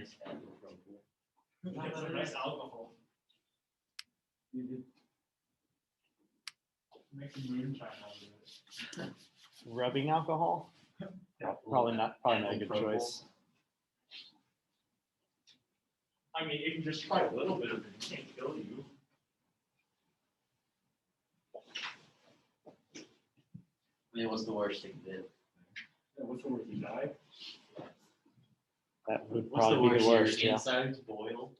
nice alcohol. That's a nice alcohol. You could make some moonshine out of it. Rubbing alcohol? Probably not a good choice. I mean, you can just try a little bit of it. It can't kill you. I mean, what's the worst thing that? What's the word? You die? That would What's the probably be the worst, Your yeah. insides boil.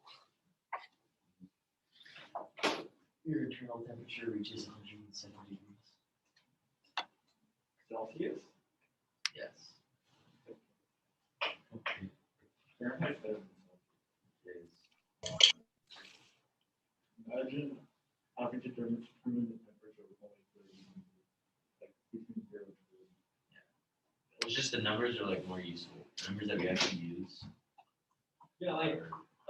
Your internal temperature reaches 107 degrees. Celsius? Yes. Fahrenheit's better than Celsius. Imagine having to determine the temperature with only 30 degrees, like between 0 and 30. It's just the numbers are like more useful. The numbers that we actually use. Yeah, like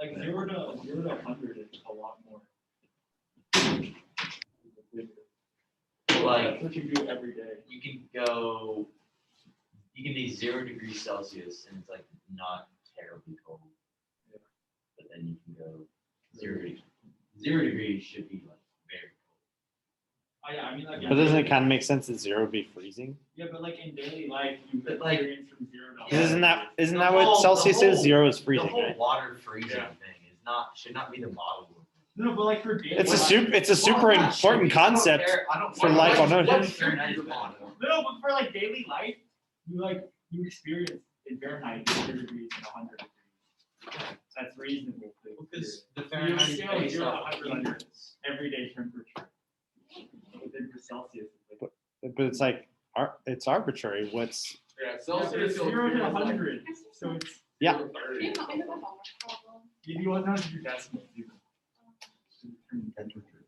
0 to 100 is a lot more. Like That's what you do every day. you can be 0 degrees Celsius and it's like not terribly cold. Yeah. But then you can go 0 degrees should be like very cold. Oh, yeah, I mean, like. But doesn't it kind of make sense that 0 would be freezing? Yeah, but like in daily life, you But, like- experience from 0 to 100. Yeah. Isn't The that what whole- Celsius the is? whole- 0 is The freezing, whole right? water freezing Yeah. thing should not be the model. No, but like for daily It's a life. super Well, yeah, sure, important I don't concept. care. I don't for care. life on Earth. What Fahrenheit is the model? No, but for like daily life, you experience in Fahrenheit 0 degrees and 100 degrees. That's reasonable. to Because the You Fahrenheit is scale based 0 to off 100 of on units. everyday temperature. But then for Celsius, it's like. But it's like, it's arbitrary. What's, Yeah, It's Celsius. 0 to 100, so it's. Yeah. Can you help me with my homework problem? You want to do decimals even. To determine temperature.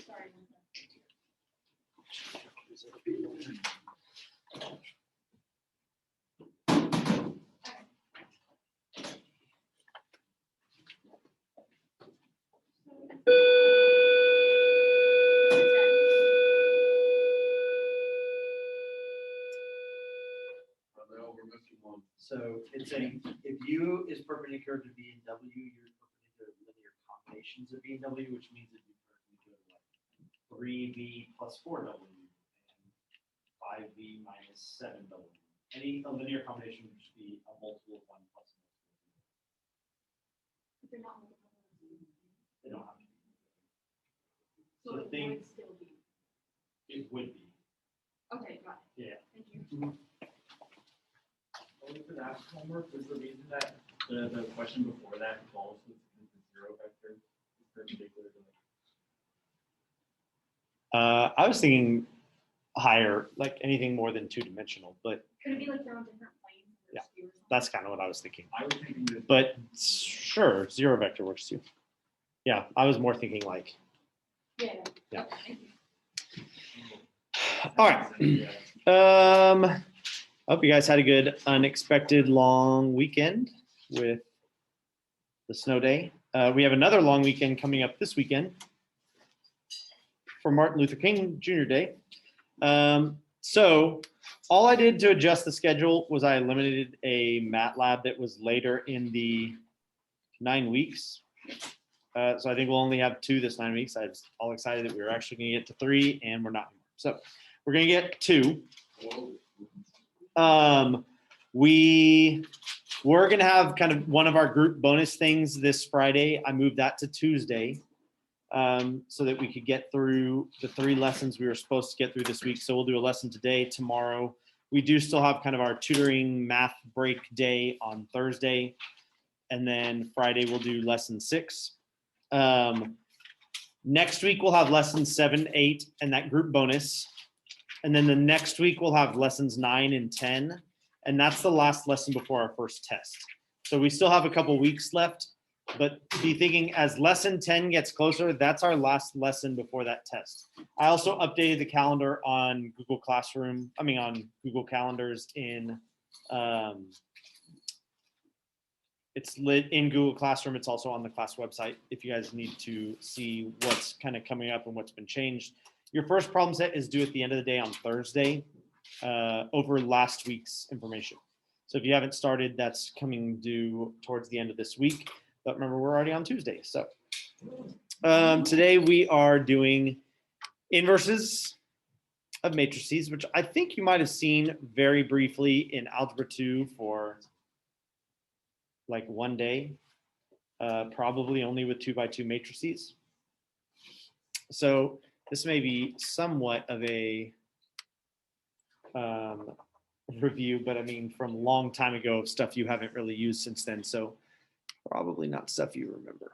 Sorry. We're missing one. So it's saying if U is perpendicular to B and W, you're perpendicular to linear combinations of B and W, which means it'd be perpendicular to like 3B plus 4W and 5B minus 7W. A linear combination would just be a multiple of 1 plus a multiple of 0. If you're not multiple, They don't have to be. so So it think would still be. it would be. Okay, got it. Yeah. Thank you. Only for that homework was the reason that the question before that falls was because the 0 vector is perpendicular to like. I was thinking higher, like anything more than 2-dimensional, but Could it be like they're on different planes? and Yeah. they're skewed or something? that's kind of what I was thinking. I was thinking that. But sure, 0 vector works too. Yeah, I was more thinking like, Yeah. Yeah. Okay, thank you. all right. Yeah. I hope you guys had a good unexpected long weekend with the snow day. We have another long weekend coming up this weekend for Martin Luther King Jr. Day. So all I did to adjust the schedule was I eliminated a MATLAB that was later in the 9 weeks. So I think we'll only have 2 this 9 weeks. I was all excited that we were actually going to get to 3, and we're not anymore. So we're going to get 2. We were going to have kind of one of our group bonus things this Friday. I moved that to Tuesday so that we could get through the 3 lessons we were supposed to get through this week. So we'll do a lesson today, tomorrow. We do still have kind of our tutoring math break day on Thursday. And then Friday we'll do lesson 6. Next week we'll have lessons 7, 8, and that group bonus. And then the next week we'll have lessons 9 and 10. And that's the last lesson before our first test. So we still have a couple weeks left. but be thinking as lesson 10 gets closer, that's our last lesson before that test. I also updated the calendar on Google Classroom, on Google Calendars in, it's lit in Google Classroom. It's also on the class website if you guys need to see what's kind of coming up and what's been changed. Your first problem set is due at the end of the day on Thursday over last week's information. So if you haven't started, that's coming due towards the end of this week. But remember, we're already on Tuesday. So today we are doing inverses of matrices, which I think you might have seen very briefly in Algebra 2 for like one day, probably only with 2x2 matrices. So this may be somewhat of a review, but I mean, from a long time ago of stuff you haven't really used since then. So probably not stuff you remember.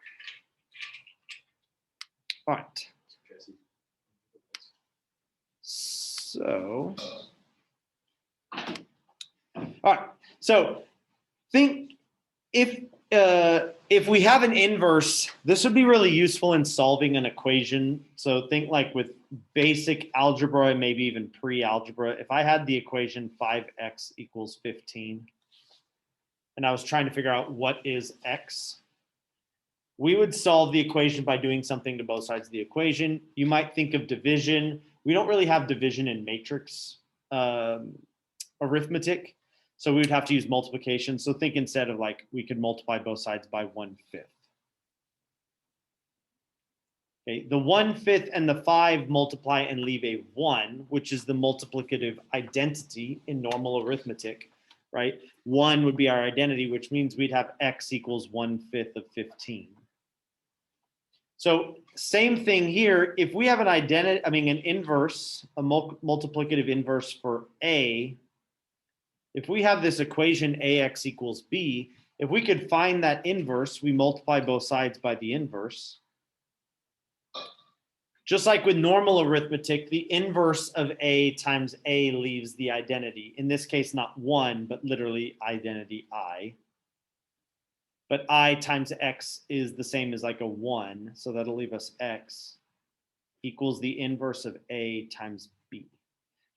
All right. So, all right. So think if we have an inverse, this would be really useful in solving an equation. So think like with basic algebra and maybe even pre-algebra. If I had the equation 5x equals 15, and I was trying to figure out what is x, we would solve the equation by doing something to both sides of the equation. You might think of division. We don't really have division in matrix arithmetic. So we would have to use multiplication. So think instead of like, we could multiply both sides by 1/5. Okay, the 1/5 and the 5 multiply and leave a 1, which is the multiplicative identity in normal arithmetic, right? 1 would be our identity, which means we'd have x equals 1/5 of 15. So same thing here. If we have an identity, an inverse, a multiplicative inverse for A, if we have this equation ax equals b, if we could find that inverse, we multiply both sides by the inverse. Just like with normal arithmetic, the inverse of a times a leaves the identity. In this case, not 1, but literally identity I. But I times x is the same as like a 1, so that'll leave us x equals the inverse of a times b.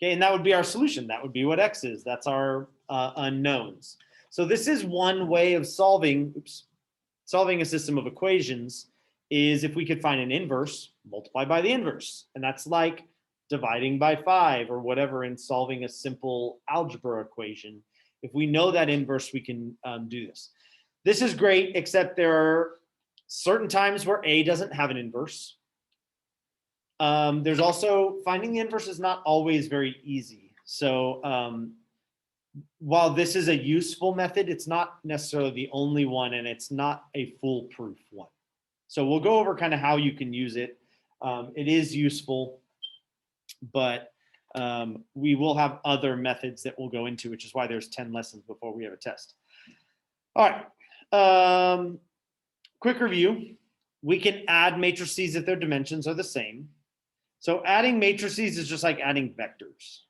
Okay, and that would be our solution. That would be what x is. That's our unknowns. So this is one way of solving a system of equations, is if we could find an inverse, multiply by the inverse. And that's like dividing by 5 or whatever in solving a simple algebra equation. If we know that inverse, we can do this. This is great, except there are certain times where A doesn't have an inverse. There's also, finding the inverse is not always very easy. So while this is a useful method, it's not necessarily the only one, and it's not a foolproof one. So we'll go over kind of how you can use it. It is useful, but we will have other methods that we'll go into, which is why there's 10 lessons before we have a test. All right. Quick review. We can add matrices if their dimensions are the same. So adding matrices is just like adding vectors.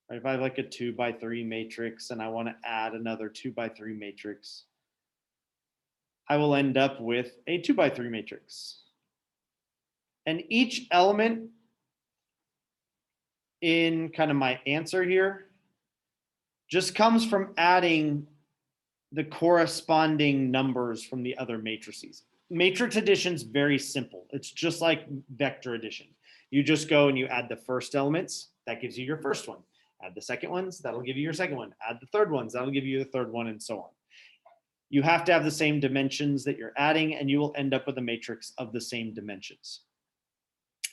Right? If I have like a 2x3 matrix and I want to add another 2x3 matrix, I will end up with a 2x3 matrix. And each element in kind of my answer here just comes from adding the corresponding numbers from the other matrices. Matrix addition is very simple. It's just like vector addition. You just go and you add the first elements, that gives you your first one. Add the second ones, that'll give you your second one. Add the third ones, that'll give you the third one, and so on. You have to have the same dimensions that you're adding, and you will end up with a matrix of the same dimensions.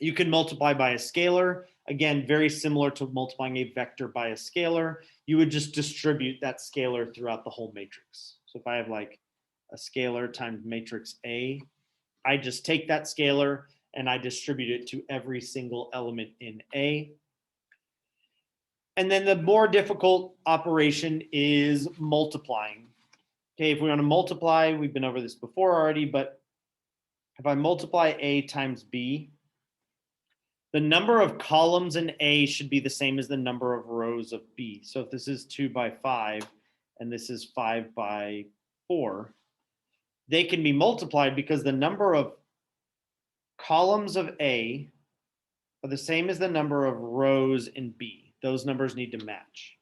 You can multiply by a scalar. Again, very similar to multiplying a vector by a scalar. You would just distribute that scalar throughout the whole matrix. So if I have like a scalar times matrix A, I just take that scalar and I distribute it to every single element in A. And then the more difficult operation is multiplying. Okay, if we want to multiply, we've been over this before already, but if I multiply A times B, the number of columns in A should be the same as the number of rows of B. So if this is 2 by 5 and this is 5 by 4, they can be multiplied because the number of columns of A are the same as the number of rows in B. Those numbers need to match.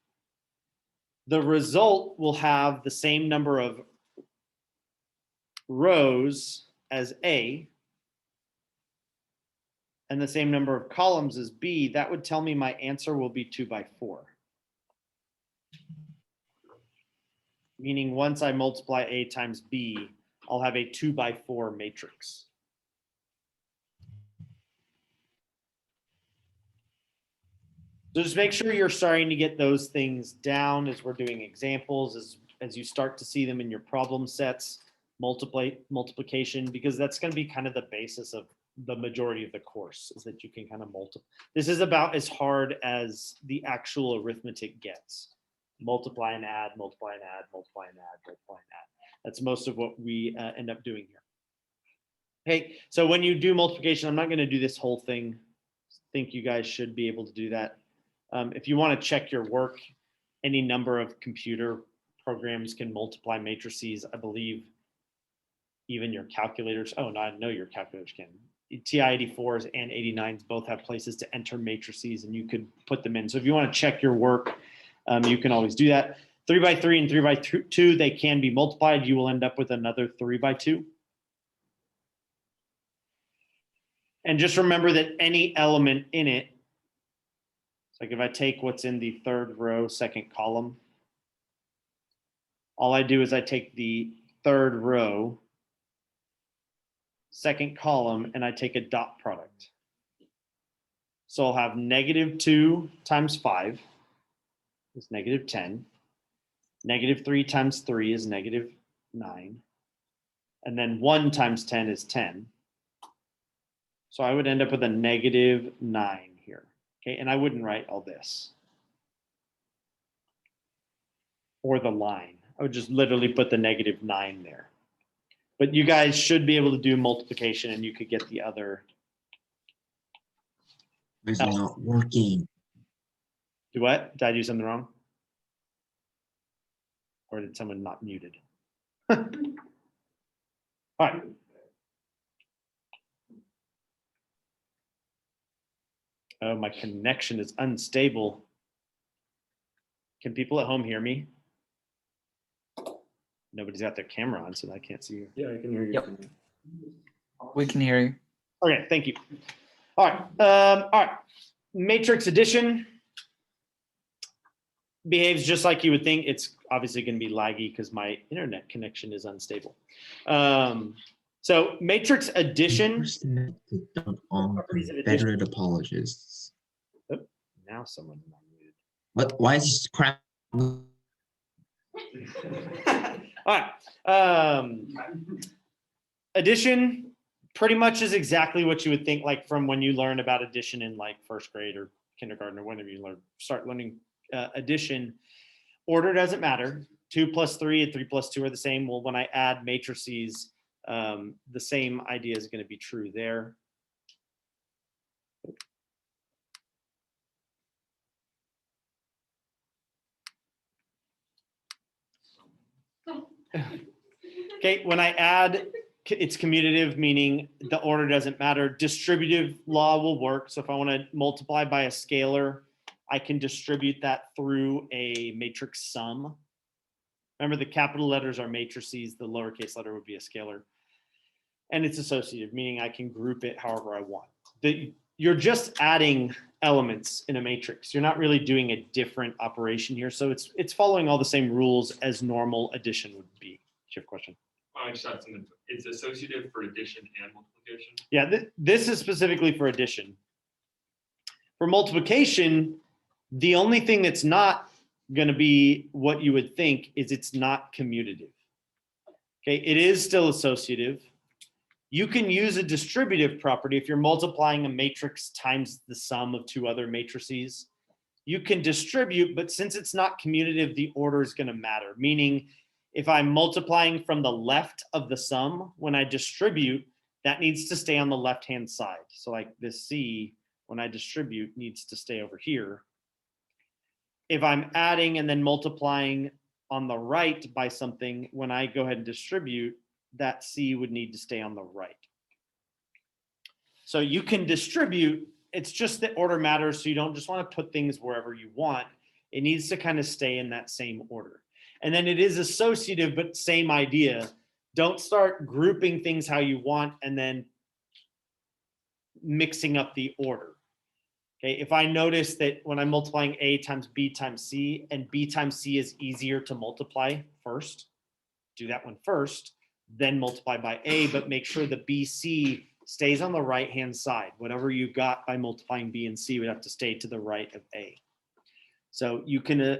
The result will have the same number of rows as A and the same number of columns as B. That would tell me my answer will be 2 by 4. Meaning once I multiply A times B, I'll have a 2 by 4 matrix. So just make sure you're starting to get those things down as we're doing examples, as you start to see them in your problem sets, multiplication, because that's going to be kind of the basis of the majority of the course, is that you can kind of multiply. This is about as hard as the actual arithmetic gets. Multiply and add, multiply and add, multiply and add, multiply and add. That's most of what we end up doing here. Okay, so when you do multiplication, I'm not going to do this whole thing. I think you guys should be able to do that. If you want to check your work, any number of computer programs can multiply matrices. I believe even your calculators. Oh, no, I know your calculators can. TI-84s and 89s both have places to enter matrices, and you could put them in. So if you want to check your work, you can always do that. 3 by 3 and 3 by 2, they can be multiplied. You will end up with another 3 by 2. And just remember that any element in it, like if I take what's in the third row, second column, all I do is I take the third row, second column, and I take a dot product. So I'll have -2 times 5 is -10. -3 times 3 is -9. And then 1 times 10 is 10. So I would end up with a -9 here. Okay, and I wouldn't write all this. Or the line. I would just literally put the -9 there. But you guys should be able to do multiplication and you could get the other. It's not working. Do what? Did I do something wrong? Or did someone not muted? All right. Oh, my connection is unstable. Can people at home hear me? Nobody's got their camera on, so I can't see you. Yeah, I can hear you. Yep. We can hear you. Okay, thank you. All right. Matrix addition behaves just like you would think. It's obviously going to be laggy because my internet connection is unstable. So matrix addition. First connected on Properties of Confederate apologists. Oh, now someone's not muted. What? Why is this crap? All right. Addition pretty much is exactly what you would think, like from when you learn about addition in like first grade or kindergarten or whenever you start learning addition. Order doesn't matter. 2 plus 3 and 3 plus 2 are the same. Well, when I add matrices, the same idea is going to be true there. Okay, when I add, it's commutative, meaning the order doesn't matter. Distributive law will work. So if I want to multiply by a scalar, I can distribute that through a matrix sum. Remember, the capital letters are matrices. The lowercase letter would be a scalar. And it's associative, meaning I can group it however I want. You're just adding elements in a matrix. You're not really doing a different operation here. So it's following all the same rules as normal addition would be. Do you have a question? I just had something. It's associative for addition and multiplication. Yeah, this is specifically for addition. For multiplication, the only thing that's not going to be what you would think is it's not commutative. Okay, it is still associative. You can use a distributive property if you're multiplying a matrix times the sum of 2 other matrices. You can distribute, but since it's not commutative, the order is going to matter. Meaning, if I'm multiplying from the left of the sum, when I distribute, that needs to stay on the left-hand side. So like this C, when I distribute, needs to stay over here. If I'm adding and then multiplying on the right by something, when I go ahead and distribute, that C would need to stay on the right. So you can distribute, it's just that order matters, so you don't just want to put things wherever you want. It needs to kind of stay in that same order. And then it is associative, but same idea. Don't start grouping things how you want and then mixing up the order. Okay, if I notice that when I'm multiplying A times B times C, and B times C is easier to multiply first, do that one first, then multiply by A, but make sure the BC stays on the right-hand side. Whatever you got by multiplying B and C would have to stay to the right of A. So you can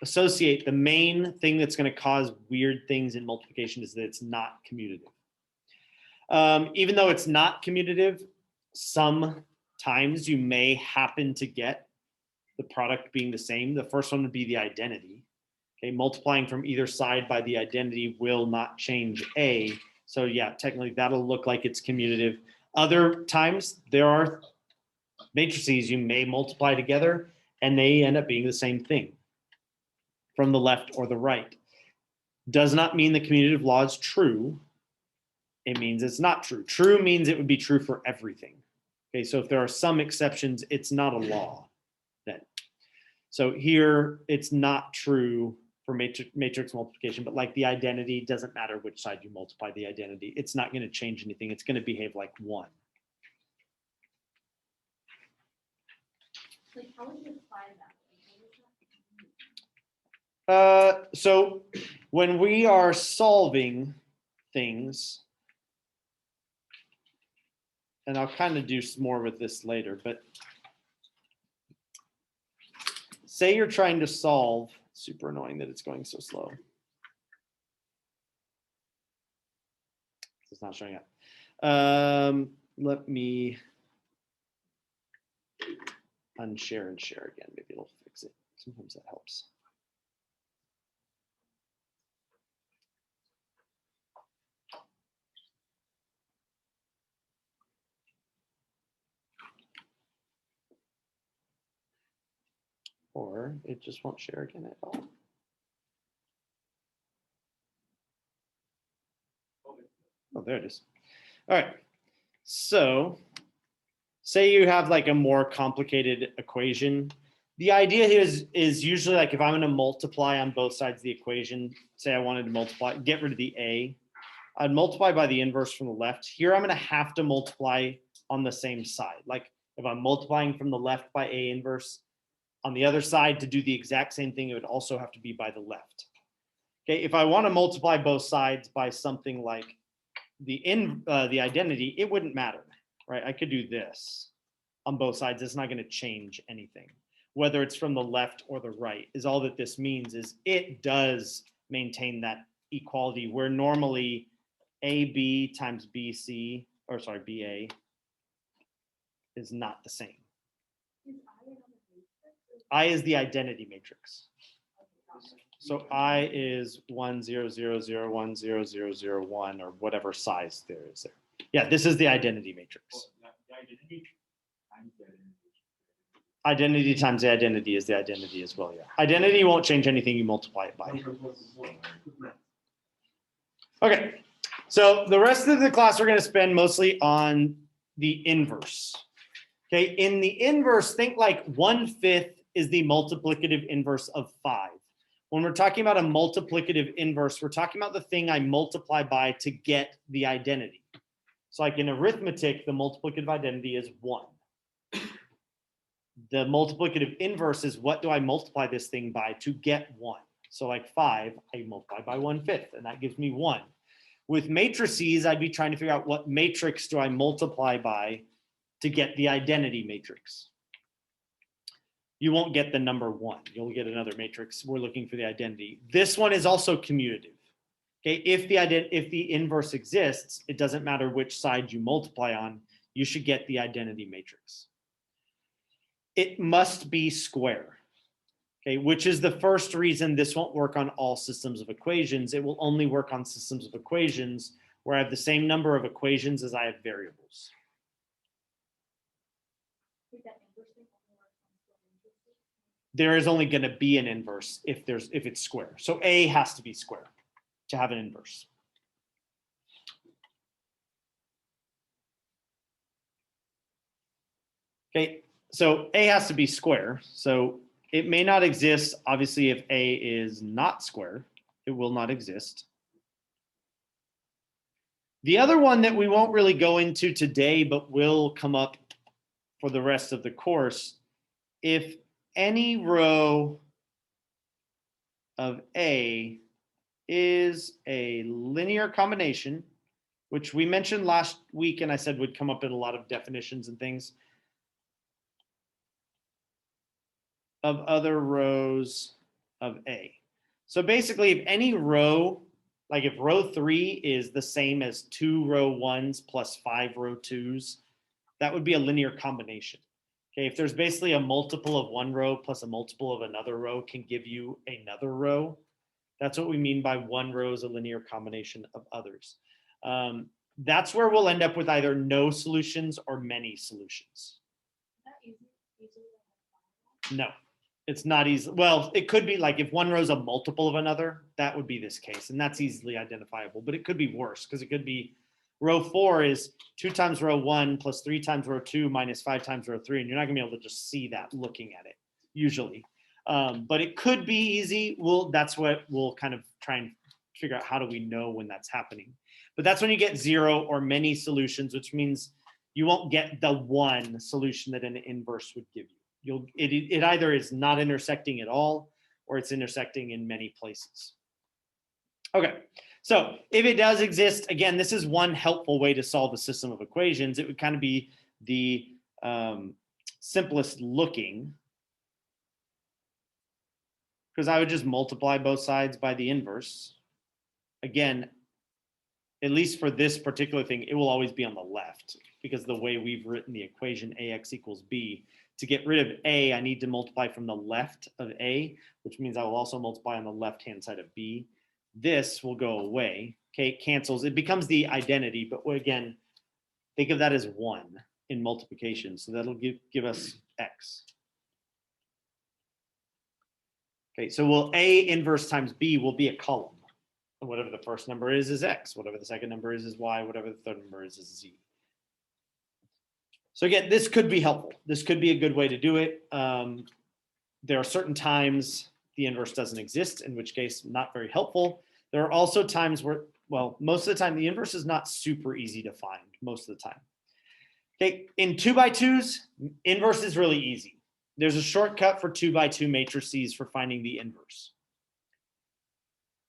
associate the main thing that's going to cause weird things in multiplication is that it's not commutative. Even though it's not commutative, sometimes you may happen to get the product being the same. The first one would be the identity. Okay, multiplying from either side by the identity will not change A. So yeah, technically that'll look like it's commutative. Other times there are matrices you may multiply together and they end up being the same thing from the left or the right. Does not mean the commutative law is true. It means it's not true. True means it would be true for everything. Okay, so if there are some exceptions, it's not a law then. So here it's not true for matrix multiplication, but like the identity, doesn't matter which side you multiply the identity. It's not going to change anything. It's going to behave like one. Like, how would you apply that? So when we are solving things, and I'll kind of do some more with this later, but say you're trying to solve, super annoying that it's going so slow. It's not showing up. Let me unshare and share again. Maybe it'll fix it. Sometimes that helps. Or it just won't share again at all. Oh, there it is. All right. So say you have like a more complicated equation. The idea here is usually like if I'm going to multiply on both sides of the equation, say I wanted to multiply, get rid of the A, I'd multiply by the inverse from the left. Here I'm going to have to multiply on the same side. Like if I'm multiplying from the left by A inverse, on the other side to do the exact same thing, it would also have to be by the left. Okay, if I want to multiply both sides by something like the identity, it wouldn't matter, right? I could do this on both sides. It's not going to change anything. Whether it's from the left or the right is all that this means is it does maintain that equality where normally AB times BC, or sorry, BA is not the same. I is the identity matrix. So I is 1 0 0 0 1 0 0 0 1 or whatever size there is there. Yeah, this is the identity matrix. Identity times the identity is the identity as well. Yeah, identity won't change anything you multiply it by. Okay, so the rest of the class we're going to spend mostly on the inverse. Okay, in the inverse, think like 1/5 is the multiplicative inverse of 5. When we're talking about a multiplicative inverse, we're talking about the thing I multiply by to get the identity. So like in arithmetic, the multiplicative identity is 1. The multiplicative inverse is what do I multiply this thing by to get 1. So like 5, I multiply by 1/5, and that gives me 1. With matrices, I'd be trying to figure out what matrix do I multiply by to get the identity matrix. You won't get the number 1. You'll get another matrix. We're looking for the identity. This one is also commutative. Okay, if the inverse exists, it doesn't matter which side you multiply on, you should get the identity matrix. It must be square. Okay, which is the first reason this won't work on all systems of equations. It will only work on systems of equations where I have the same number of equations as I have variables. There is only going to be an inverse if it's square. So A has to be square. to have an inverse. Okay, so A has to be square. So it may not exist, obviously, if A is not square. It will not exist. The other one that we won't really go into today, but will come up for the rest of the course, if any row of A is a linear combination, which we mentioned last week and I said would come up in a lot of definitions and things, of other rows of A. So basically, if any row, like if row 3 is the same as 2 row 1s plus 5 row 2s, that would be a linear combination. Okay, if there's basically a multiple of one row plus a multiple of another row can give you another row. That's what we mean by one row is a linear combination of others. That's where we'll end up with either no solutions or many solutions. No, it's not easy. Well, it could be like if one row is a multiple of another, that would be this case, and that's easily identifiable, but it could be worse because it could be row 4 is 2 times row 1 plus 3 times row 2 minus 5 times row 3, and you're not gonna be able to just see that looking at it usually. But it could be easy. That's what we'll kind of try and figure out, how do we know when that's happening. But that's when you get 0 or many solutions, which means you won't get the one solution that an inverse would give you. It either is not intersecting at all or it's intersecting in many places. Okay, so if it does exist, again, this is one helpful way to solve a system of equations. It would kind of be the simplest looking, because I would just multiply both sides by the inverse. Again, at least for this particular thing, it will always be on the left because the way we've written the equation ax equals b. To get rid of a, I need to multiply from the left of a, which means I will also multiply on the left-hand side of b. This will go away. Okay, it cancels. It becomes the identity, but again, think of that as 1 in multiplication. So that'll give us x. Okay, so will A inverse times B will be a column. And whatever the first number is x. Whatever the second number is y. Whatever the third number is z. So again, this could be helpful. This could be a good way to do it. There are certain times the inverse doesn't exist, in which case not very helpful. There are also times where, well, most of the time the inverse is not super easy to find most of the time. Okay, in 2x2s, inverse is really easy. There's a shortcut for 2x2 matrices for finding the inverse.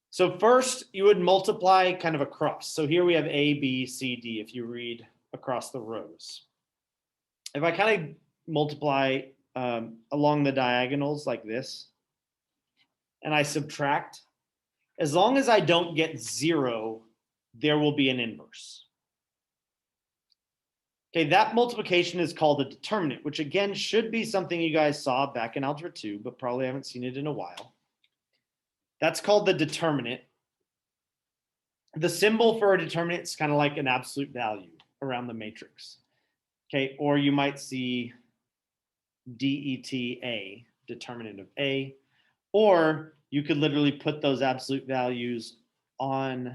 So first you would multiply kind of across. So here we have A, B, C, D if you read across the rows. If I kind of multiply along the diagonals like this, and I subtract, as long as I don't get 0, there will be an inverse. Okay, that multiplication is called a determinant, which again should be something you guys saw back in Algebra 2, but probably haven't seen it in a while. That's called the determinant. The symbol for a determinant is kind of like an absolute value around the matrix. Okay, or you might see DETA, determinant of A, or you could literally put those absolute values on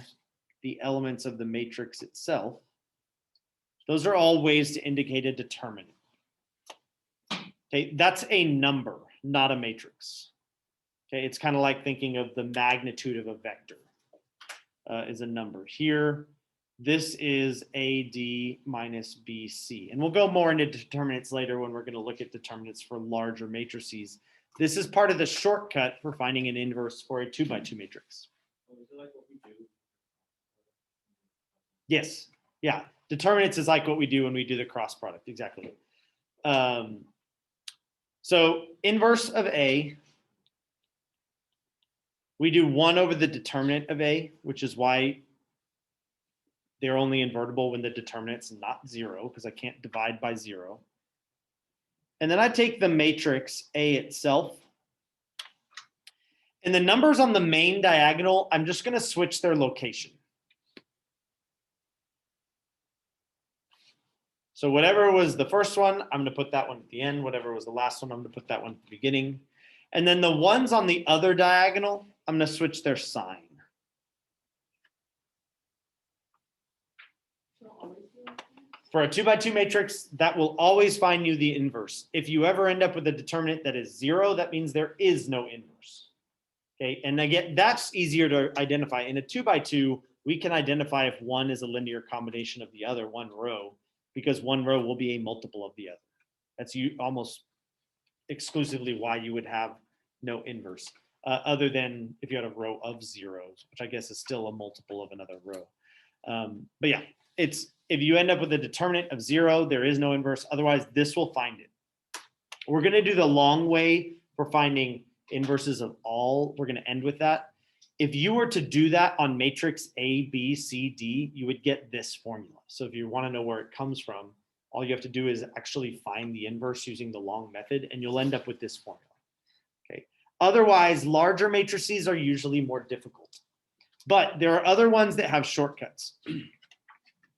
the elements of the matrix itself. Those are all ways to indicate a determinant. Okay, that's a number, not a matrix. Okay, it's kind of like thinking of the magnitude of a vector is a number. Here, this is AD minus BC. And we'll go more into determinants later when we're going to look at determinants for larger matrices. This is part of the shortcut for finding an inverse for a 2x2 matrix. Yes, yeah. Determinants is like what we do when we do the cross product, exactly. So inverse of A, we do 1 over the determinant of A, which is why they're only invertible when the determinant's not 0, because I can't divide by 0. And then I take the matrix A itself. And the numbers on the main diagonal, I'm just going to switch their location. So whatever was the first one, I'm going to put that one at the end. Whatever was the last one, I'm going to put that one at the beginning. And then the ones on the other diagonal, I'm going to switch their sign. For a 2x2 matrix, that will always find you the inverse. If you ever end up with a determinant that is 0, that means there is no inverse. Okay, and again, that's easier to identify. In a 2x2, we can identify if one is a linear combination of the other, one row, because one row will be a multiple of the other. That's almost exclusively why you would have no inverse, other than if you had a row of zeros, which I guess is still a multiple of another row. But yeah, it's if you end up with a determinant of 0, there is no inverse. Otherwise, this will find it. We're going to do the long way for finding inverses of all. We're going to end with that. If you were to do that on matrix A, B, C, D, you would get this formula. So if you want to know where it comes from, all you have to do is actually find the inverse using the long method, and you'll end up with this formula. Okay. Otherwise, larger matrices are usually more difficult. But there are other ones that have shortcuts.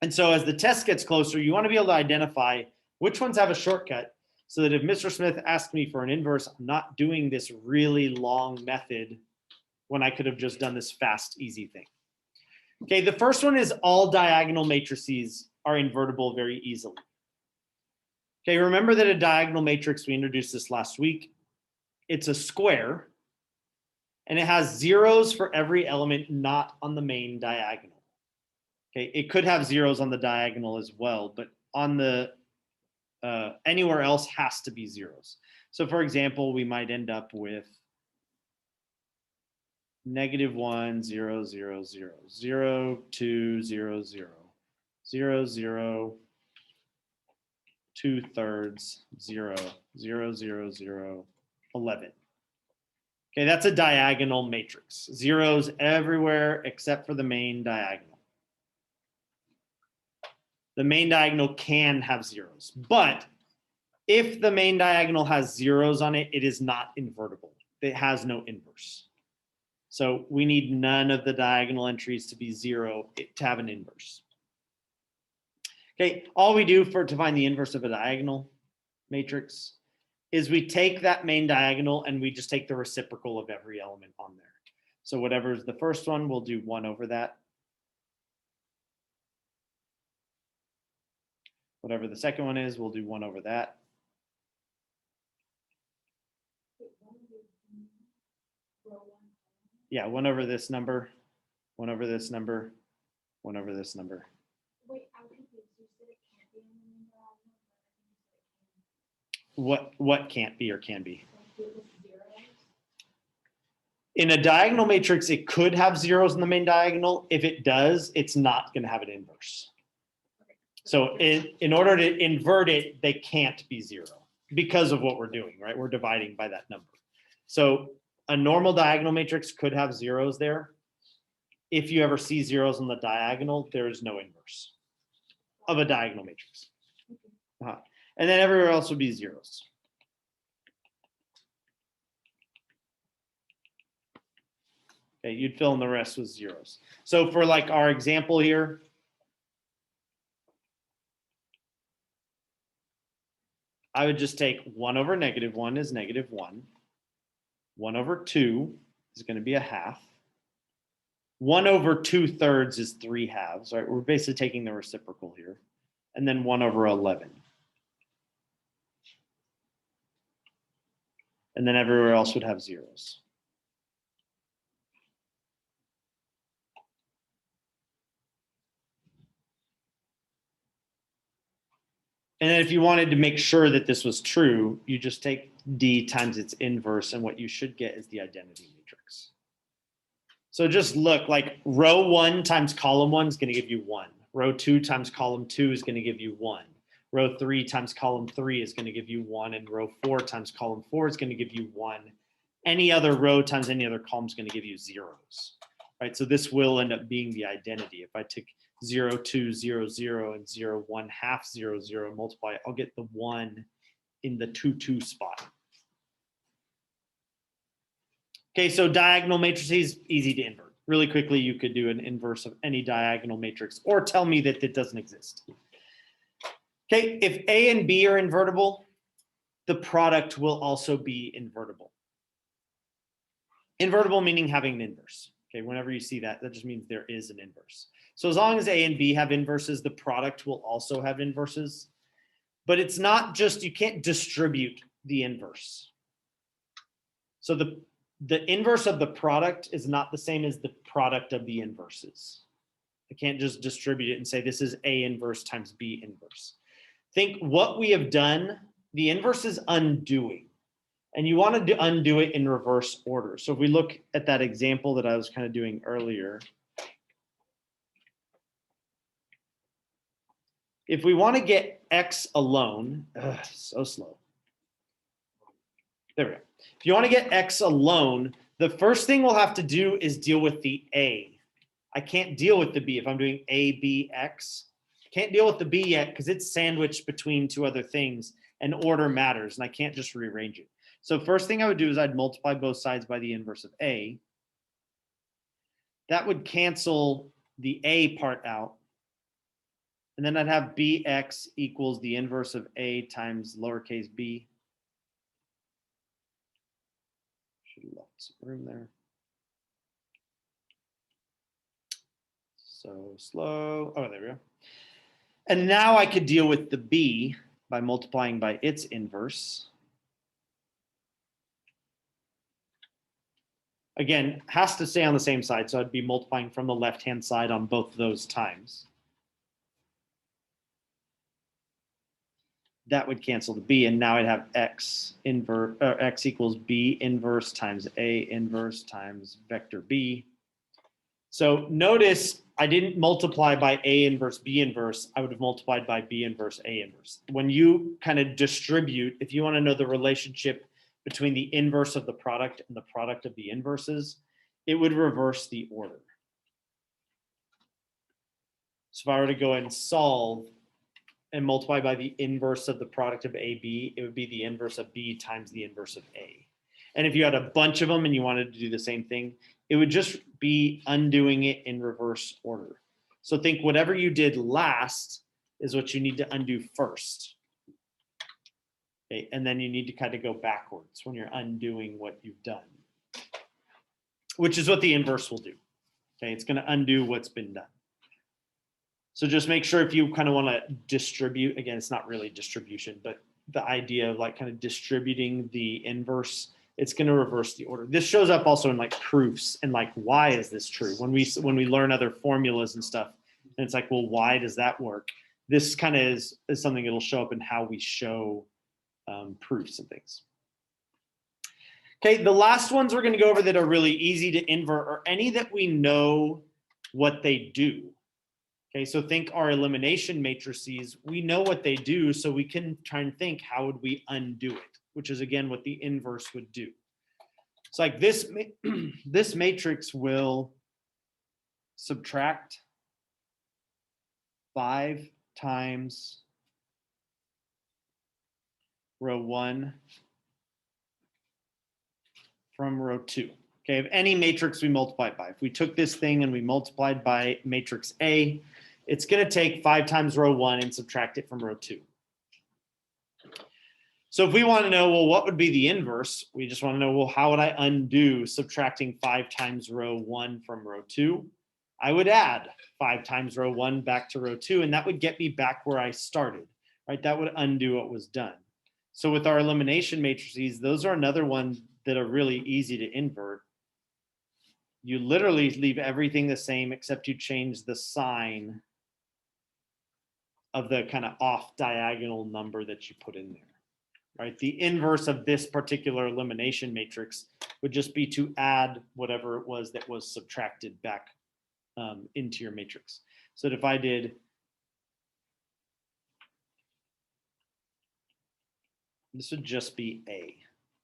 And so as the test gets closer, you want to be able to identify which ones have a shortcut so that if Mr. Smith asks me for an inverse, I'm not doing this really long method when I could have just done this fast, easy thing. Okay, the first one is all diagonal matrices are invertible very easily. Okay, remember that a diagonal matrix, we introduced this last week, it's a square, and it has zeros for every element not on the main diagonal. Okay, it could have zeros on the diagonal as well, but on the anywhere else has to be zeros. So for example, we might end up with -1, 0, 0, 0, 0, 2, 0, 0, 0, 0, 2/3, 0, 0, 0, 0, 11. Okay, that's a diagonal matrix. Zeros everywhere except for the main diagonal. The main diagonal can have zeros, but if the main diagonal has zeros on it, it is not invertible. It has no inverse. So we need none of the diagonal entries to be 0 to have an inverse. Okay, all we do to find the inverse of a diagonal matrix is we take that main diagonal and we just take the reciprocal of every element on there. So whatever is the first one, we'll do 1 over that. Whatever the second one is, we'll do 1 over that. Yeah, 1 over this number, 1 over this number, 1 over this number. Wait, I'm confused. You said it can't be in the main diagonal, but I think you said it can. What can't be or can be? Like it was zeros. In a diagonal matrix, it could have zeros in the main diagonal. If it does, it's not going to have an inverse. So in order to invert it, they can't be 0 because of what we're doing, right? We're dividing by that number. So a normal diagonal matrix could have zeros there. If you ever see zeros on the diagonal, there is no inverse of a diagonal matrix. And then everywhere else would be zeros. Okay, you'd fill in the rest with zeros. So for like our example here, I would just take 1 over -1 is -1. 1 over 2 is going to be a half. 1 over 2/3 is 3/2, right? We're basically taking the reciprocal here. And then 1 over 11. And then everywhere else would have zeros. And then if you wanted to make sure that this was true, you just take D times its inverse, and what you should get is the identity matrix. So just look, like row 1 times column 1 is going to give you 1. Row 2 times column 2 is going to give you 1. Row 3 times column 3 is going to give you 1. And row 4 times column 4 is going to give you 1. Any other row times any other column is going to give you zeros, right? So this will end up being the identity. If I take 0, 2, 0, 0, and 0, 1/2, 0, 0, multiply, I'll get the 1 in the 2, 2 spot. Okay, so diagonal matrices, easy to invert. Really quickly, you could do an inverse of any diagonal matrix or tell me that it doesn't exist. Okay, if A and B are invertible, the product will also be invertible. Invertible meaning having an inverse. Okay, whenever you see that, that just means there is an inverse. So as long as A and B have inverses, the product will also have inverses. But it's not just, you can't distribute the inverse. So the inverse of the product is not the same as the product of the inverses. I can't just distribute it and say this is A inverse times B inverse. Think what we have done, the inverse is undoing. And you want to undo it in reverse order. So if we look at that example that I was kind of doing earlier, if we want to get X alone, so slow. There we go. If you want to get X alone, the first thing we'll have to do is deal with the A. I can't deal with the B if I'm doing A, B, X. Can't deal with the B yet because it's sandwiched between two other things and order matters and I can't just rearrange it. So first thing I would do is I'd multiply both sides by the inverse of A. That would cancel the A part out. And then I'd have Bx equals the inverse of A times lowercase b. Should have left some room there. So slow. Oh, there we go. And now I could deal with the B by multiplying by its inverse. Again, has to stay on the same side, so I'd be multiplying from the left-hand side on both of those times. That would cancel the B, and now I'd have X inverse, or X equals B inverse times A inverse times vector B. So notice I didn't multiply by A inverse B inverse. I would have multiplied by B inverse A inverse. When you kind of distribute, if you want to know the relationship between the inverse of the product and the product of the inverses, it would reverse the order. So if I were to go ahead and solve and multiply by the inverse of the product of AB, it would be the inverse of B times the inverse of A. And if you had a bunch of them and you wanted to do the same thing, it would just be undoing it in reverse order. So think whatever you did last is what you need to undo first. Okay, and then you need to kind of go backwards when you're undoing what you've done, which is what the inverse will do. Okay, it's going to undo what's been done. So just make sure if you kind of want to distribute, again, it's not really distribution, but the idea of like kind of distributing the inverse, it's going to reverse the order. This shows up also in like proofs and like, why is this true? When we learn other formulas and stuff, and it's like, well, why does that work? This kind of is something that'll show up in how we show proofs and things. Okay, the last ones we're going to go over that are really easy to invert are any that we know what they do. Okay, so think our elimination matrices, we know what they do, so we can try and think how would we undo it, which is again what the inverse would do. It's like this, this matrix will subtract 5 times row 1 from row 2. Okay, of any matrix we multiply by. If we took this thing and we multiplied by matrix A, it's going to take 5 times row 1 and subtract it from row 2. So if we want to know, well, what would be the inverse? We just want to know, well, how would I undo subtracting 5 times row 1 from row 2? I would add 5 times row 1 back to row 2, and that would get me back where I started, right? That would undo what was done. So with our elimination matrices, those are another one that are really easy to invert. You literally leave everything the same except you change the sign of the kind of off diagonal number that you put in there, right? The inverse of this particular elimination matrix would just be to add whatever it was that was subtracted back into your matrix. So that if I did this would just be A,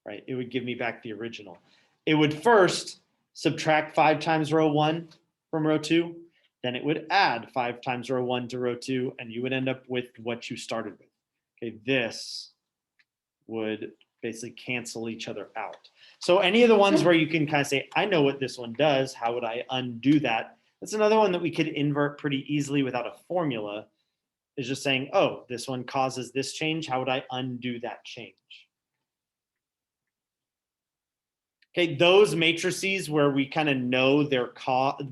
right? It would give me back the original. It would first subtract 5 times row 1 from row 2, then it would add 5 times row 1 to row 2, and you would end up with what you started with. Okay, this would basically cancel each other out. So any of the ones where you can kind of say, I know what this one does, how would I undo that? That's another one that we could invert pretty easily without a formula, is just saying, oh, this one causes this change. How would I undo that change? Okay, those matrices where we kind of know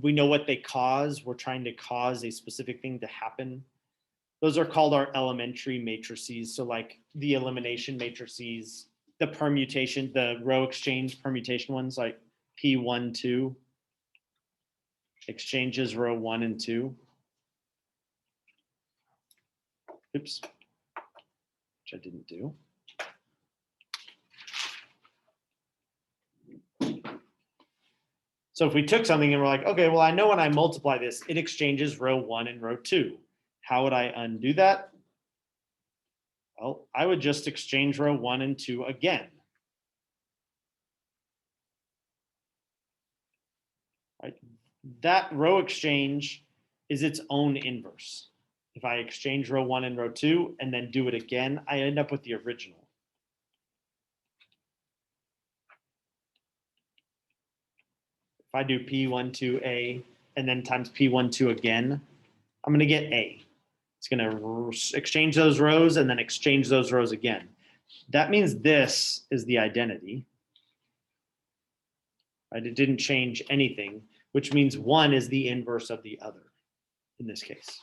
we know what they cause, we're trying to cause a specific thing to happen. Those are called our elementary matrices. So like the elimination matrices, the permutation, the row exchange permutation ones like P1, 2, exchanges row 1 and 2. Oops, which I didn't do. So if we took something and we're like, okay, well, I know when I multiply this, it exchanges row 1 and row 2. How would I undo that? Well, I would just exchange row 1 and 2 again. Right? That row exchange is its own inverse. If I exchange row 1 and row 2 and then do it again, I end up with the original. If I do P1, 2A and then times P1, 2 again, I'm going to get A. It's going to exchange those rows and then exchange those rows again. That means this is the identity. Right? It didn't change anything, which means 1 is the inverse of the other in this case.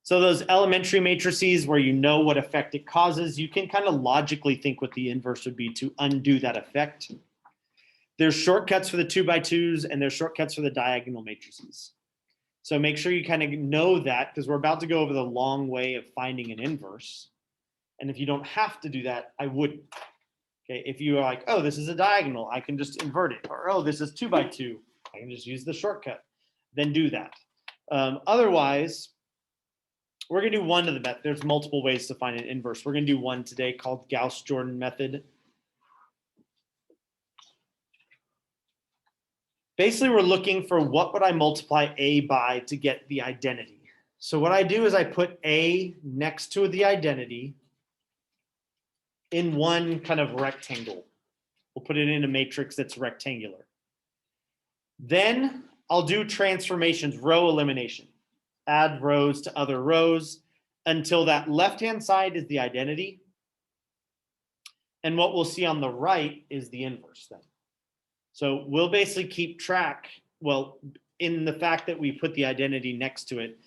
So those elementary matrices where you know what effect it causes, you can kind of logically think what the inverse would be to undo that effect. There's shortcuts for the 2x2s and there's shortcuts for the diagonal matrices. So make sure you kind of know that because we're about to go over the long way of finding an inverse. And if you don't have to do that, I wouldn't. Okay, if you are like, oh, this is a diagonal, I can just invert it. Or, oh, this is 2x2, I can just use the shortcut. Then do that. Otherwise, we're going to do one of the methods. There's multiple ways to find an inverse. We're going to do one today called Gauss-Jordan method. Basically, we're looking for what would I multiply A by to get the identity. So what I do is I put A next to the identity in one kind of rectangle. We'll put it in a matrix that's rectangular. Then I'll do transformations, row elimination. Add rows to other rows until that left-hand side is the identity. And what we'll see on the right is the inverse then. So we'll basically keep track, well, in the fact that we put the identity next to it,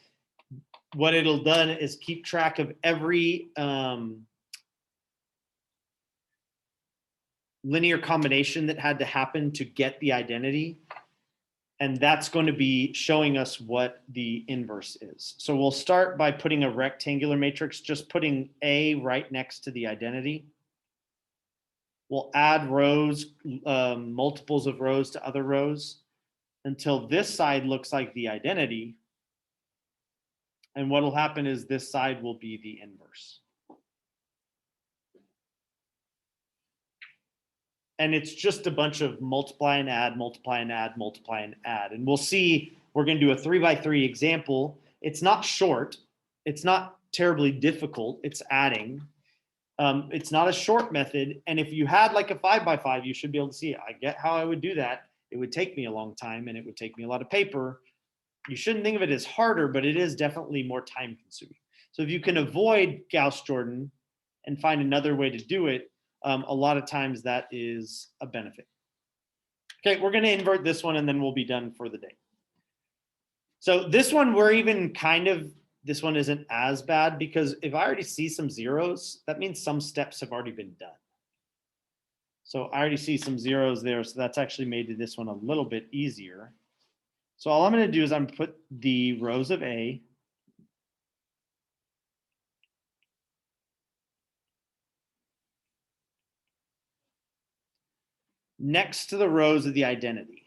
what it'll done is keep track of every linear combination that had to happen to get the identity. And that's going to be showing us what the inverse is. So we'll start by putting a rectangular matrix, just putting A right next to the identity. We'll add rows, multiples of rows to other rows until this side looks like the identity. And what will happen is this side will be the inverse. And it's just a bunch of multiply and add, multiply and add, multiply and add. And we'll see, we're going to do a 3x3 example. It's not short. It's not terribly difficult. It's adding. It's not a short method. And if you had like a 5x5, you should be able to see it. I get how I would do that. It would take me a long time and it would take me a lot of paper. You shouldn't think of it as harder, but it is definitely more time consuming. So if you can avoid Gauss-Jordan and find another way to do it, a lot of times that is a benefit. Okay, we're going to invert this one and then we'll be done for the day. So this one, we're even kind of, this one isn't as bad because if I already see some zeros, that means some steps have already been done. So I already see some zeros there. So that's actually made this one a little bit easier. So all I'm going to do is I'm put the rows of A next to the rows of the identity.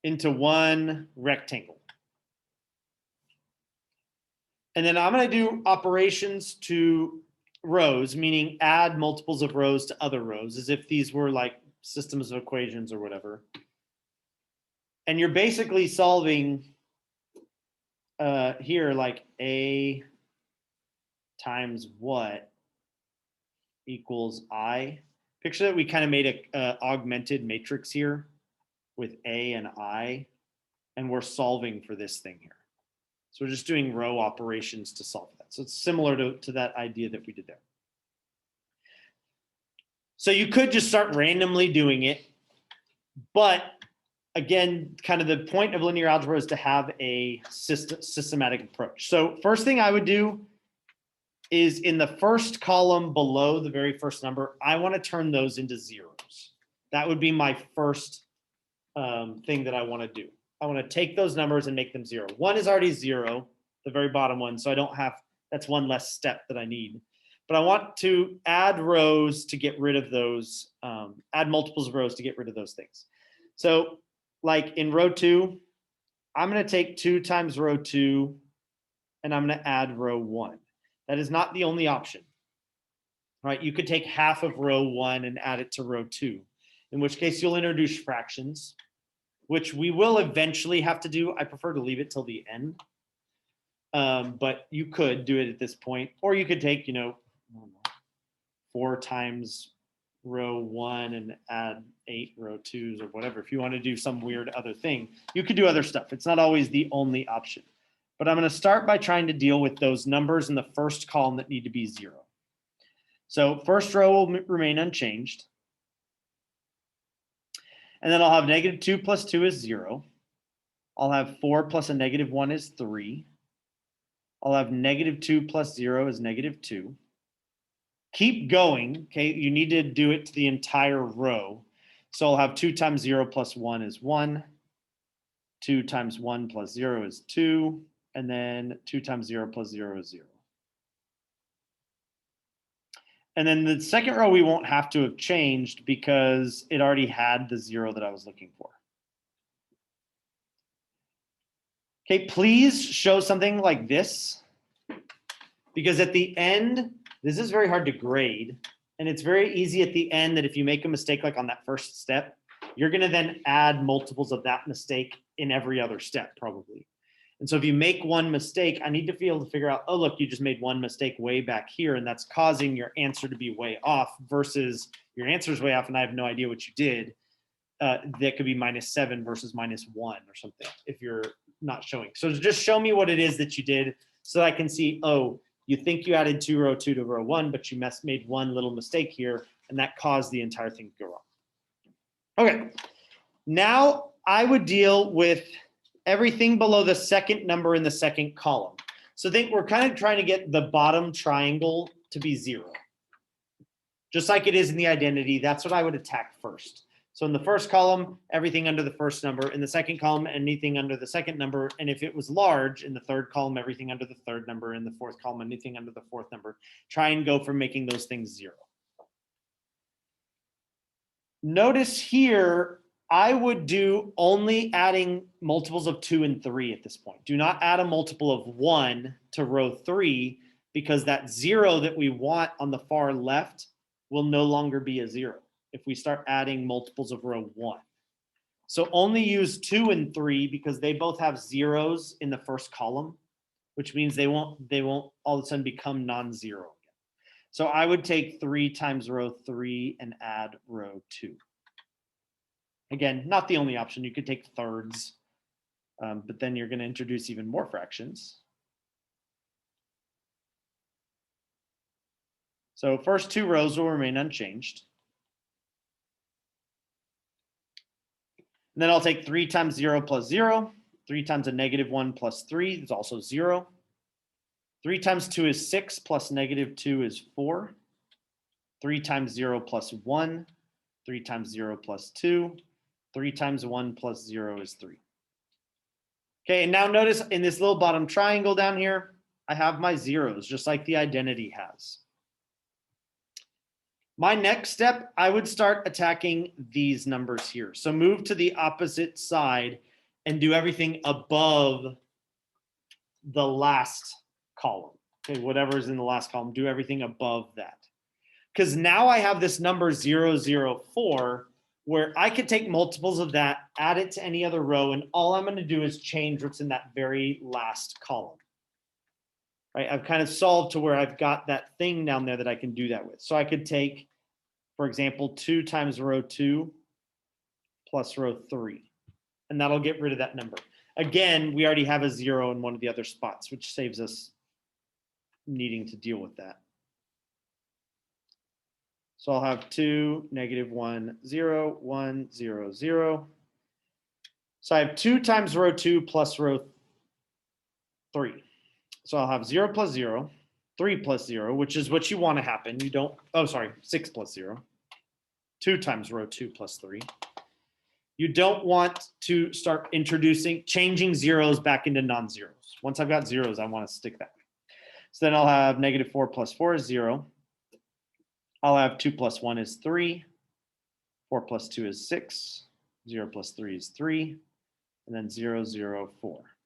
Into one rectangle. And then I'm going to do operations to rows, meaning add multiples of rows to other rows, as if these were like systems of equations or whatever. And you're basically solving here like A times what equals I. Picture that we kind of made a augmented matrix here with A and I, and we're solving for this thing here. So we're just doing row operations to solve that. So it's similar to that idea that we did there. So you could just start randomly doing it, but again, kind of the point of linear algebra is to have a systematic approach. So first thing I would do is in the first column below the very first number, I want to turn those into zeros. That would be my first thing that I want to do. I want to take those numbers and make them 0. 1 is already 0, the very bottom one, so I don't have, that's one less step that I need. But I want to add rows to get rid of those, add multiples of rows to get rid of those things. So like in row 2, I'm going to take 2 times row 2, and I'm going to add row 1. That is not the only option. Right? You could take half of row 1 and add it to row 2, in which case you'll introduce fractions, which we will eventually have to do. I prefer to leave it till the end. But you could do it at this point, or you could take, 4 times row 1 and add 8 row 2s or whatever. If you want to do some weird other thing, you could do other stuff. It's not always the only option. But I'm going to start by trying to deal with those numbers in the first column that need to be 0. So first row will remain unchanged. And then I'll have -2 plus 2 is 0. I'll have 4 plus a -1 is 3. I'll have -2 plus 0 is -2. Keep going, okay? You need to do it to the entire row. So I'll have 2 times 0 plus 1 is 1. 2 times 1 plus 0 is 2. And then 2 times 0 plus 0 is 0. And then the second row we won't have to have changed because it already had the 0 that I was looking for. Okay, please show something like this, because at the end, this is very hard to grade, and it's very easy at the end that if you make a mistake like on that first step, you're going to then add multiples of that mistake in every other step probably. And so if you make one mistake, I need to be able to figure out, oh, look, you just made one mistake way back here, and that's causing your answer to be way off versus your answer is way off and I have no idea what you did. That could be -7 versus -1 or something if you're not showing. So just show me what it is that you did so I can see, oh, you think you added row 2 to row 1, but you made one little mistake here, and that caused the entire thing to go wrong. Okay, now I would deal with everything below the second number in the second column. So think we're kind of trying to get the bottom triangle to be 0. Just like it is in the identity, that's what I would attack first. So in the first column, everything under the first number. In the second column, anything under the second number. And if it was large, in the third column, everything under the third number. In the fourth column, anything under the fourth number. Try and go from making those things 0. Notice here, I would do only adding multiples of 2 and 3 at this point. Do not add a multiple of 1 to row 3, because that 0 that we want on the far left will no longer be a 0 if we start adding multiples of row 1. So only use 2 and 3 because they both have zeros in the first column, which means they won't all of a sudden become non-zero again. So I would take 3 times row 3 and add row 2. Again, not the only option. You could take thirds, but then you're going to introduce even more fractions. So first 2 rows will remain unchanged. And then I'll take 3 times 0 plus 0. 3 times a -1 plus 3 is also 0. 3 times 2 is 6 plus -2 is 4. 3 times 0 plus 1. 3 times 0 plus 2. 3 times 1 plus 0 is 3. Okay, and now notice in this little bottom triangle down here, I have my zeros, just like the identity has. My next step, I would start attacking these numbers here. So move to the opposite side and do everything above the last column. Okay, whatever's in the last column, do everything above that. Because now I have this number 004, where I could take multiples of that, add it to any other row, and all I'm going to do is change what's in that very last column. Right? I've kind of solved to where I've got that thing down there that I can do that with. So I could take, for example, 2 times row 2 plus row 3, and that'll get rid of that number. Again, we already have a 0 in one of the other spots, which saves us needing to deal with that. So I'll have 2, -1, 0, 1, 0, 0. So I have 2 times row 2 plus row 3. So I'll have 0 plus 0, 3 plus 0, which is what you want to happen. You don't, oh, sorry, 6 plus 0. 2 times row 2 plus 3. You don't want to start changing zeros back into non-zeros. Once I've got zeros, I want to stick that. So then I'll have -4 plus 4 is 0. I'll have 2 plus 1 is 3. 4 plus 2 is 6. 0 plus 3 is 3. And then 0, 0, 4.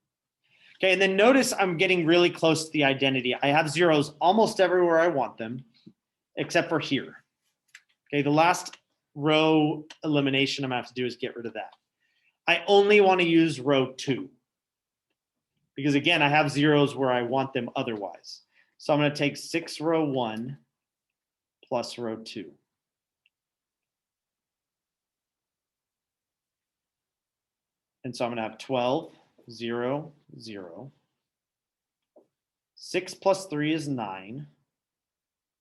Okay, and then notice I'm getting really close to the identity. I have zeros almost everywhere I want them, except for here. Okay, the last row elimination I'm gonna have to do is get rid of that. I only want to use row 2. Because again, I have zeros where I want them otherwise. So I'm gonna take 6 row 1 plus row 2. And so I'm gonna have 12, 0, 0. 6 plus 3 is 9.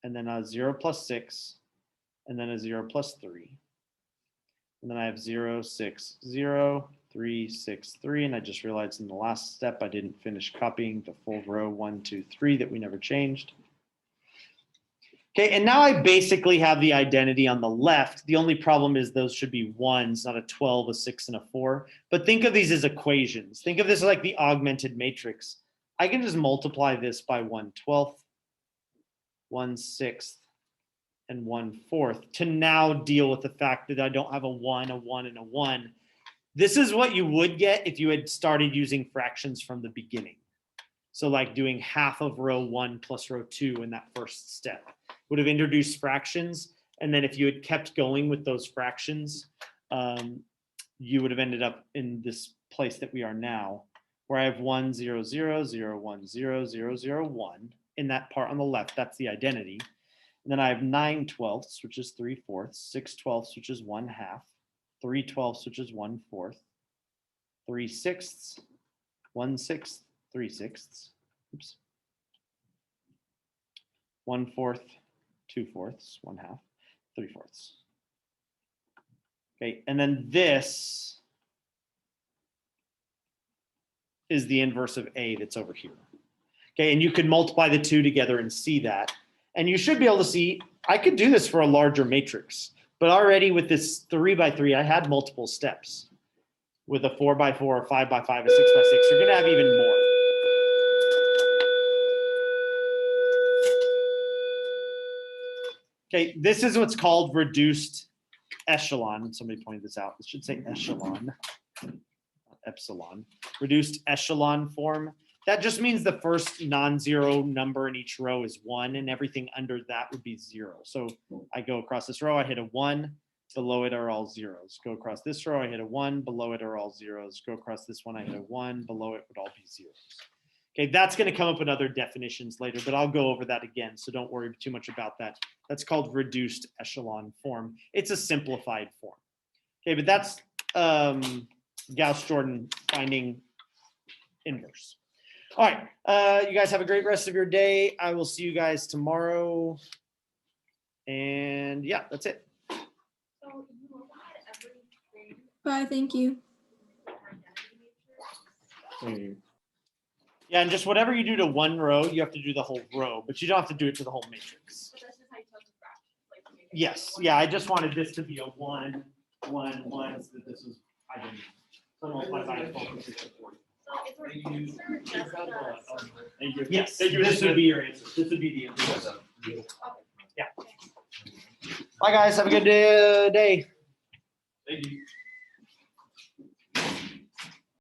And then a 0 plus 6. And then a 0 plus 3. And then I have 0, 6, 0, 3, 6, 3. And I just realized in the last step, I didn't finish copying the full row 1, 2, 3 that we never changed. Okay, and now I basically have the identity on the left. The only problem is those should be 1s, not a 12, a 6, and a 4. But think of these as equations. Think of this like the augmented matrix. I can just multiply this by 1/12, 1/6, and 1/4 to now deal with the fact that I don't have a 1, and a 1. This is what you would get if you had started using fractions from the beginning. So like doing half of row 1 plus row 2 in that first step would have introduced fractions. And then if you had kept going with those fractions, you would have ended up in this place that we are now, where I have 1, 0, 0, 0, 1, 0, 0, 0, 1 in that part on the left. That's the identity. And then I have 9/12, which is 3/4, 6/12, which is 1/2, 3/12, which is 1/4, 3/6, 1/6, 3/6. Oops. 1/4, 2/4, 1/2, 3/4. Okay, and then this is the inverse of A that's over here. Okay, and you could multiply the two together and see that. And you should be able to see, I could do this for a larger matrix, but already with this 3x3, I had multiple steps. With a 4x4, a 5x5, a 6x6, you're gonna have even more. Okay, this is what's called reduced echelon. Somebody pointed this out. It should say echelon, not epsilon. Reduced echelon form. That just means the first non-zero number in each row is 1, and everything under that would be 0. So I go across this row, I hit a 1, below it are all zeros. Go across this row, I hit a 1, below it are all zeros. Go across this one, I hit a 1, below it would all be zeros. Okay, that's going to come up in other definitions later, but I'll go over that again, so don't worry too much about that. That's called reduced echelon form. It's a simplified form. Okay, but that's Gauss-Jordan finding inverse. All right, you guys have a great rest of your day. I will see you guys tomorrow. And yeah, that's it. So you look at everything. Bye, thank you. Yeah, and just whatever you do to one row, you have to do the whole row, but you don't have to do it to the whole matrix. But that's just how you tell the fractions. Like, you make it Yes, one. yeah, I just wanted this to be a 1, 1, 1, so that this is identity. So multiply by 12, 6, 40. So is there an answer just the. Thank you. Yes, this would be your answer. This would be the answer. Yeah. Bye, guys. Have a good day. Thank you.